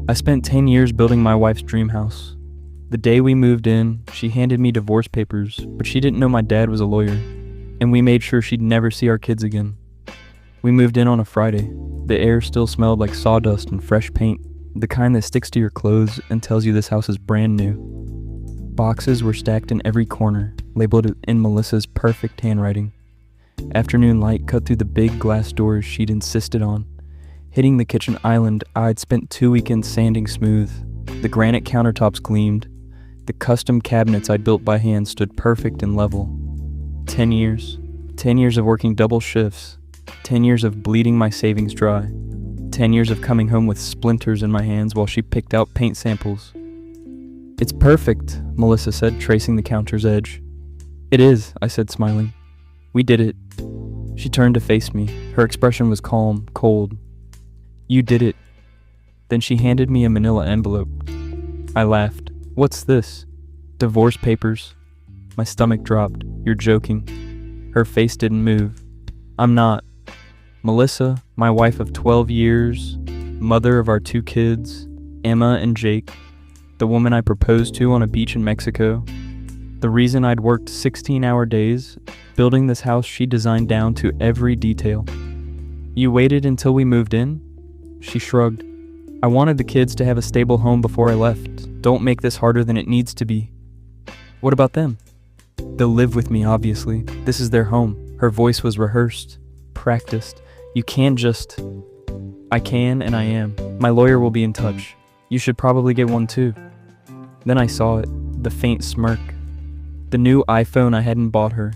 I spent 10 years building my wife's dream house. The day we moved in, she handed me divorce papers, but she didn't know my dad was a lawyer, and we made sure she'd never see our kids again. We moved in on a Friday. The air still smelled like sawdust and fresh paint, the kind that sticks to your clothes and tells you this house is brand new. Boxes were stacked in every corner, labeled in Melissa's perfect handwriting. Afternoon light cut through the big glass doors she'd insisted on, hitting the kitchen island I'd spent 2 weekends sanding smooth. The granite countertops gleamed. The custom cabinets I'd built by hand stood perfect and level. 10 years. 10 years of working double shifts. 10 years of bleeding my savings dry. 10 years of coming home with splinters in my hands while she picked out paint samples. "It's perfect," Melissa said, tracing the counter's edge. "It is," I said, smiling. "We did it." She turned to face me. Her expression was calm, cold. "You did it." Then she handed me a manila envelope. I laughed. "What's this?" "Divorce papers." My stomach dropped. "You're joking." Her face didn't move. "I'm not." Melissa, my wife of 12 years, mother of our 2 kids, Emma and Jake, the woman I proposed to on a beach in Mexico, the reason I'd worked 16-hour days, building this house she designed down to every detail. "You waited until we moved in?" She shrugged. "I wanted the kids to have a stable home before I left. Don't make this harder than it needs to be." "What about them?" "They'll live with me, obviously. This is their home." Her voice was rehearsed, practiced. "You can't just..." "I can and I am. My lawyer will be in touch. You should probably get one too." Then I saw it, the faint smirk. The new iPhone I hadn't bought her.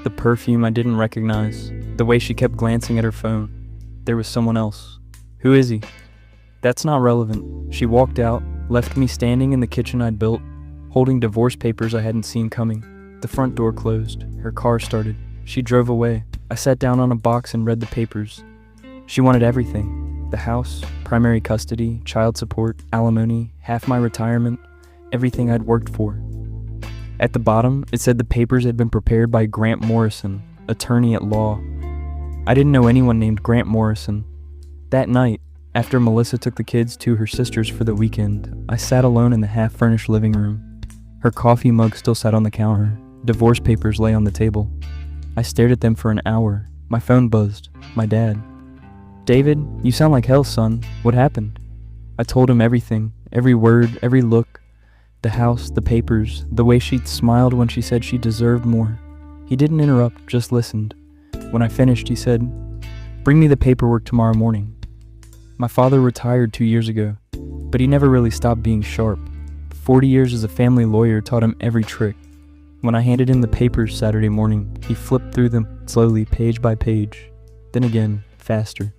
The perfume I didn't recognize. The way she kept glancing at her phone. There was someone else. "Who is he?" "That's not relevant." She walked out, left me standing in the kitchen I'd built, holding divorce papers I hadn't seen coming. The front door closed. Her car started. She drove away. I sat down on a box and read the papers. She wanted everything. The house, primary custody, child support, alimony, half my retirement, everything I'd worked for. At the bottom, it said the papers had been prepared by Grant Morrison, attorney at law. I didn't know anyone named Grant Morrison. That night, after Melissa took the kids to her sister's for the weekend, I sat alone in the half-furnished living room. Her coffee mug still sat on the counter. Divorce papers lay on the table. I stared at them for an hour. My phone buzzed. My dad. "David, you sound like hell, son. What happened?" I told him everything, every word, every look. The house, the papers, the way she'd smiled when she said she deserved more. He didn't interrupt, just listened. When I finished, he said, "Bring me the paperwork tomorrow morning." My father retired 2 years ago, but he never really stopped being sharp. 40 years as a family lawyer taught him every trick. When I handed him the papers Saturday morning, he flipped through them slowly, page by page. Then again, faster.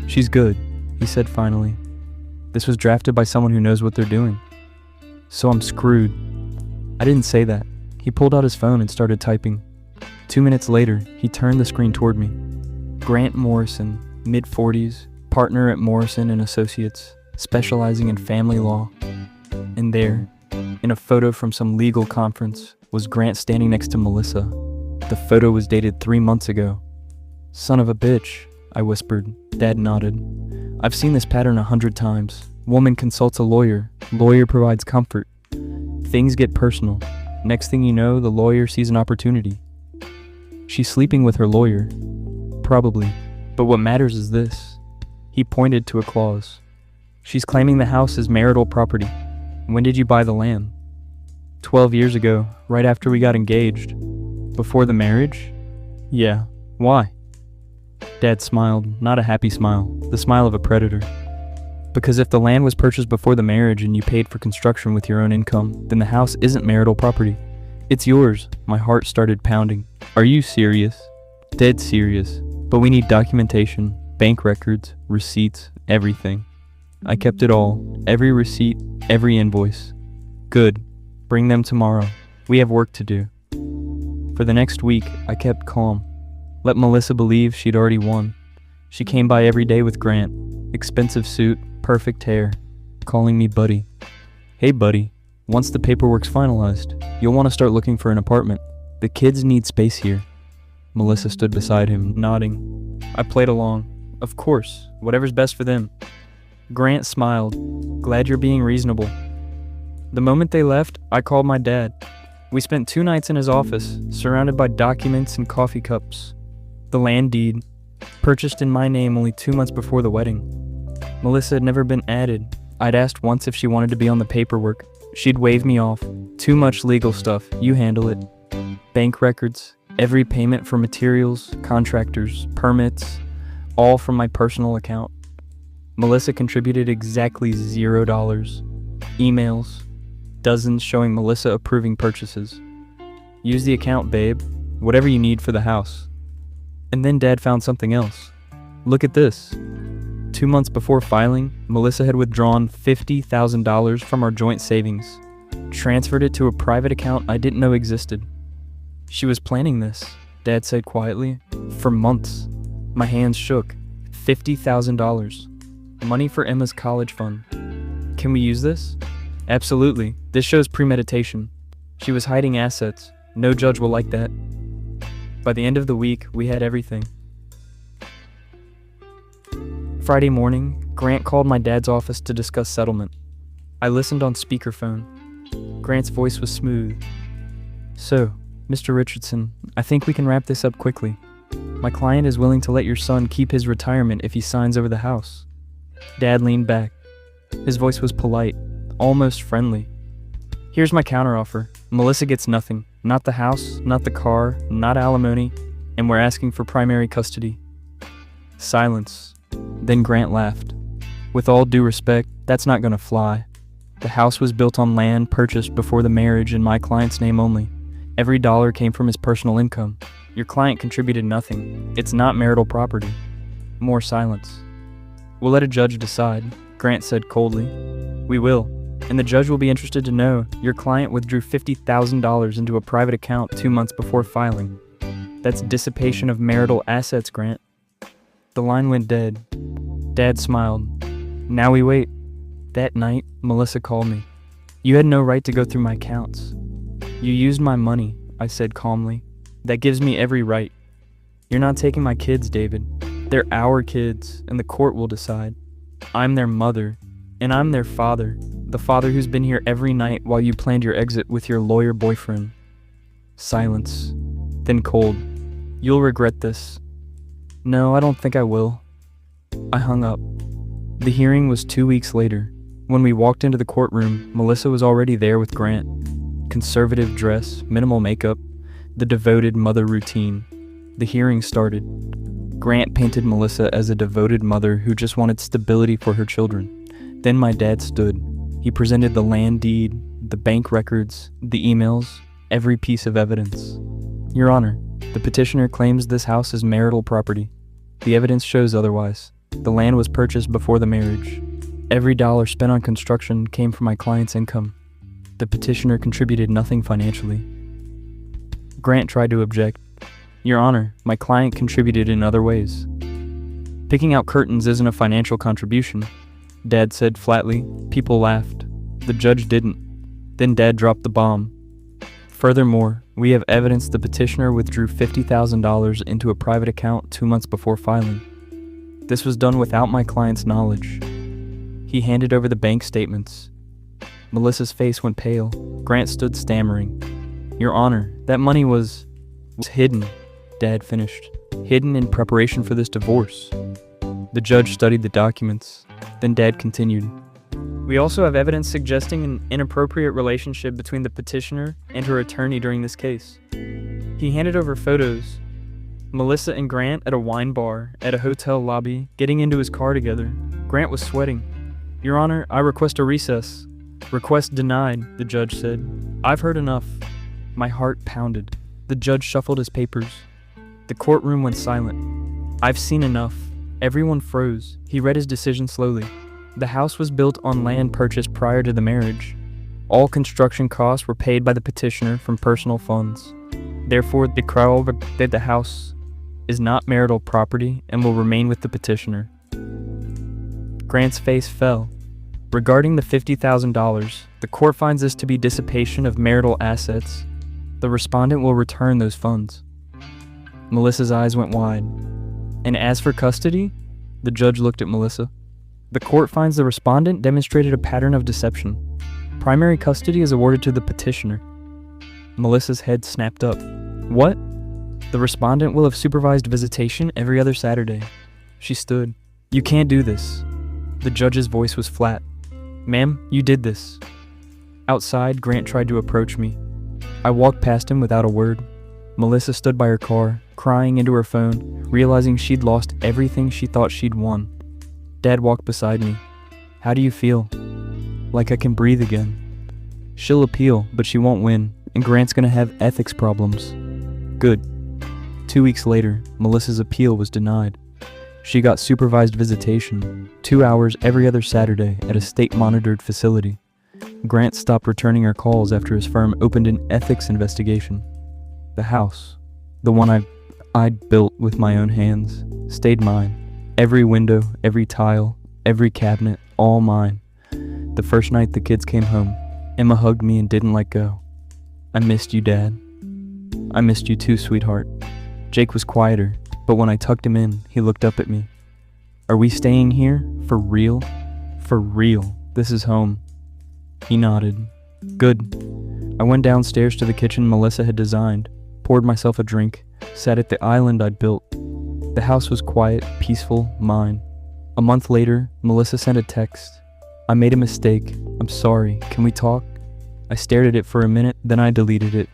"She's good," he said finally. "This was drafted by someone who knows what they're doing." "So I'm screwed." I didn't say that. He pulled out his phone and started typing. 2 minutes later, he turned the screen toward me. Grant Morrison, mid-40s, partner at Morrison & Associates, specializing in family law. And there, in a photo from some legal conference, was Grant standing next to Melissa. The photo was dated 3 months ago. "Son of a bitch," I whispered. Dad nodded. "I've seen this pattern 100 times. Woman consults a lawyer. Lawyer provides comfort. Things get personal. Next thing you know, the lawyer sees an opportunity. She's sleeping with her lawyer. Probably. But what matters is this." He pointed to a clause. "She's claiming the house is marital property. When did you buy the land?" 12 years ago, right after we got engaged." "Before the marriage?" "Yeah. Why?" Dad smiled, not a happy smile, the smile of a predator. "Because if the land was purchased before the marriage and you paid for construction with your own income, then the house isn't marital property. It's yours." My heart started pounding. "Are you serious?" "Dead serious. But we need documentation, bank records, receipts, everything." I kept it all, every receipt, every invoice. "Good. Bring them tomorrow. We have work to do." For the next week, I kept calm. Let Melissa believe she'd already won. She came by every day with Grant. Expensive suit, perfect hair, calling me buddy. "Hey buddy, once the paperwork's finalized, you'll want to start looking for an apartment. The kids need space here." Melissa stood beside him, nodding. I played along. "Of course, whatever's best for them." Grant smiled. Glad you're being reasonable. The moment they left, I called my dad. We spent 2 nights in his office, surrounded by documents and coffee cups. The land deed, purchased in my name only 2 months before the wedding. Melissa had never been added. I'd asked once if she wanted to be on the paperwork. She'd wave me off. Too much legal stuff, you handle it. Bank records, every payment for materials, contractors, permits, all from my personal account. Melissa contributed exactly $0. Emails, dozens showing Melissa approving purchases. Use the account, babe. Whatever you need for the house. And then Dad found something else. Look at this. 2 months before filing, Melissa had withdrawn $50,000 from our joint savings, transferred it to a private account I didn't know existed. She was planning this, Dad said quietly, for months. My hands shook. $50,000. Money for Emma's college fund. Can we use this? Absolutely. This shows premeditation. She was hiding assets. No judge will like that. By the end of the week, we had everything. Friday morning, Grant called my dad's office to discuss settlement. I listened on speakerphone. Grant's voice was smooth. So, Mr. Richardson, I think we can wrap this up quickly. My client is willing to let your son keep his retirement if he signs over the house. Dad leaned back. His voice was polite, almost friendly. Here's my counteroffer. Melissa gets nothing. Not the house, not the car, not alimony, and we're asking for primary custody. Silence. Then Grant laughed. With all due respect, that's not gonna fly. The house was built on land purchased before the marriage in my client's name only. Every dollar came from his personal income. Your client contributed nothing. It's not marital property. More silence. We'll let a judge decide, Grant said coldly. We will, and the judge will be interested to know your client withdrew $50,000 into a private account 2 months before filing. That's dissipation of marital assets, Grant. The line went dead. Dad smiled. Now we wait. That night, Melissa called me. You had no right to go through my accounts. You used my money, I said calmly. That gives me every right. You're not taking my kids, David. They're our kids, and the court will decide. I'm their mother, and I'm their father, the father who's been here every night while you planned your exit with your lawyer boyfriend. Silence, then cold. You'll regret this. No, I don't think I will. I hung up. The hearing was 2 weeks later. When we walked into the courtroom, Melissa was already there with Grant. Conservative dress, minimal makeup, the devoted mother routine. The hearing started. Grant painted Melissa as a devoted mother who just wanted stability for her children. Then my dad stood. He presented the land deed, the bank records, the emails, every piece of evidence. Your Honor, the petitioner claims this house is marital property. The evidence shows otherwise. The land was purchased before the marriage. Every dollar spent on construction came from my client's income. The petitioner contributed nothing financially. Grant tried to object. Your Honor, my client contributed in other ways. Picking out curtains isn't a financial contribution, Dad said flatly. People laughed. The judge didn't. Then Dad dropped the bomb. Furthermore, we have evidence the petitioner withdrew $50,000 into a private account 2 months before filing. This was done without my client's knowledge. He handed over the bank statements. Melissa's face went pale. Grant stood stammering. Your Honor, that money was hidden, Dad finished. Hidden in preparation for this divorce. The judge studied the documents. Then Dad continued. We also have evidence suggesting an inappropriate relationship between the petitioner and her attorney during this case. He handed over photos. Melissa and Grant at a wine bar, at a hotel lobby, getting into his car together. Grant was sweating. Your Honor, I request a recess. Request denied, the judge said. I've heard enough. My heart pounded. The judge shuffled his papers. The courtroom went silent. I've seen enough. Everyone froze. He read his decision slowly. The house was built on land purchased prior to the marriage. All construction costs were paid by the petitioner from personal funds. Therefore, the trial that the house is not marital property and will remain with the petitioner. Grant's face fell. Regarding the $50,000, the court finds this to be dissipation of marital assets. The respondent will return those funds. Melissa's eyes went wide. And as for custody, the judge looked at Melissa. The court finds the respondent demonstrated a pattern of deception. Primary custody is awarded to the petitioner. Melissa's head snapped up. What? The respondent will have supervised visitation every other Saturday. She stood. You can't do this. The judge's voice was flat. Ma'am, you did this. Outside, Grant tried to approach me. I walked past him without a word. Melissa stood by her car, crying into her phone, realizing she'd lost everything she thought she'd won. Dad walked beside me. How do you feel? Like I can breathe again. She'll appeal, but she won't win, and Grant's gonna have ethics problems. Good. 2 weeks later, Melissa's appeal was denied. She got supervised visitation, 2 hours every other Saturday at a state-monitored facility. Grant stopped returning her calls after his firm opened an ethics investigation. The house, the one I'd built with my own hands, stayed mine. Every window, every tile, every cabinet, all mine. The first night the kids came home, Emma hugged me and didn't let go. I missed you, Dad. I missed you too, sweetheart. Jake was quieter, but when I tucked him in, he looked up at me. Are we staying here? For real? For real. This is home. He nodded. Good. I went downstairs to the kitchen Melissa had designed, poured myself a drink, sat at the island I'd built. The house was quiet, peaceful, mine. A month later, Melissa sent a text. I made a mistake. I'm sorry. Can we talk? I stared at it for a minute, then I deleted it.